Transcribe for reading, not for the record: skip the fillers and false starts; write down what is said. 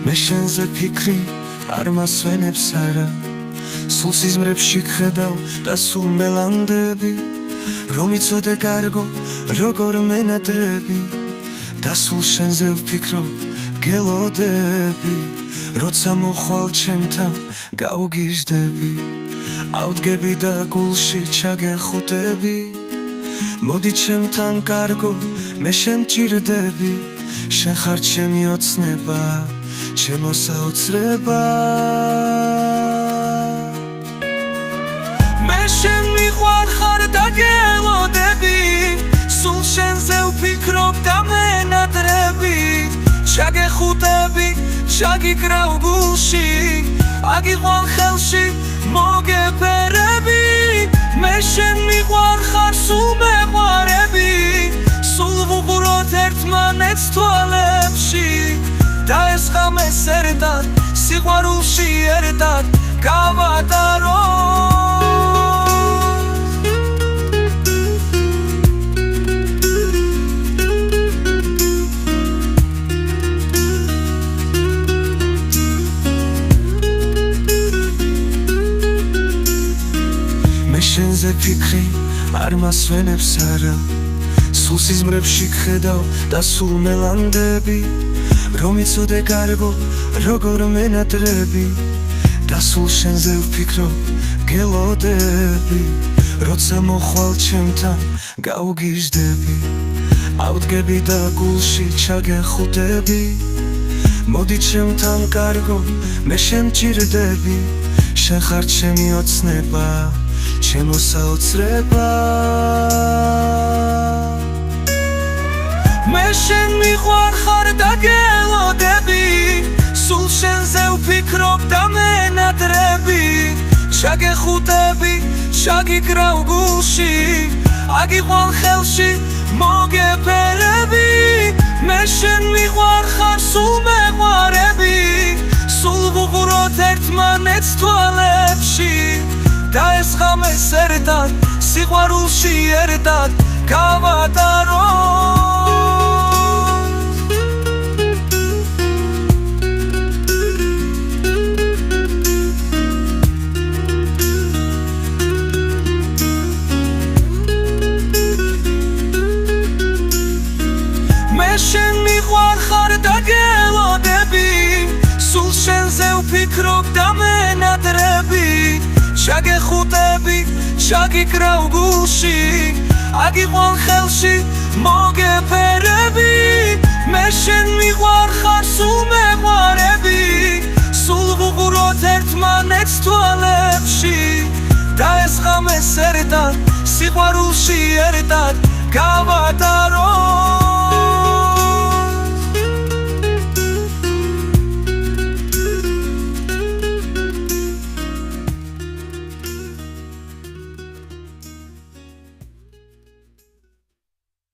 მე შენზე ფიქრი არ მასვენებს არა სულ სიზმრებში ხედავ და სულ მელანდები რომ იცოდე კარგო როგორ მენატრები და სულ შენზე ვფიქრობ გელოდები როცა მოხვალ ჩემთან გავგიჟდები ავდგები და გულში ჩაგეხუტები მოდი ჩემთან კარგო მე შენ ჭირდები შენ ხარ ჩემი ოცნება ჩემო საოცრება მე შენ მიყვარ ხარ და გელოდები სულ შენზე ვფიქრობ და მენატრები ჩაგეხუტები ჩაგიკრავ გულში აგიყვან ხელში მოგეფერები მე შენ მიყვარ ხარ სულ მეყვარები სულ ვუყუროთ ერთმანეთს თვალებში და ეს ღამეს ერთად სიყვარულში ერთად გავატაროთ შენზე ფიქრი არ მასვენებს არა სულ სიზმრებში ხედავ და სულ მელანდები რომ იცოდე კარგო როგორ მენატრები და სულ შენზე ვფიქრობ გელოდები როცა მოხვალ ჩემთან გავგიჟდები ავდგები და გულში ჩაგეხუტები მოდი ჩემთან კარგო მე შენ ჭირდები შენ ხარ ჩემი ოცნება ჩემო საოცრება მე შენ მიყვარ ხარ და გელოდები სულ შენზე ვფიქრობ და მენატრები ჩაგეხუტები ჩაგიკრავ გულში აგიყვან ხელში მოგეფერები მე შენ მიყვარ ხარ სულ მეყვარები სულ ვუყუროთ ერთმანეთს თვალებში და ეს ღამეს ერთად სიყვარულში ერთად გავატაროთ მე შენ მიყვარ ხარ და გელოდები სულ შენზე ვფიქრობ და მენატრები ჩაგეხუტები ჩაგიკრავ გულში აგიყვან ხელში მოგეფერები მე შენ მიყვარ ხარ სულ მეყვარები სულ ვუყუროთ ერთმანეთს თვალებში და ეს ღამეს ერთად სიყვარულში ერთად გავატაროთ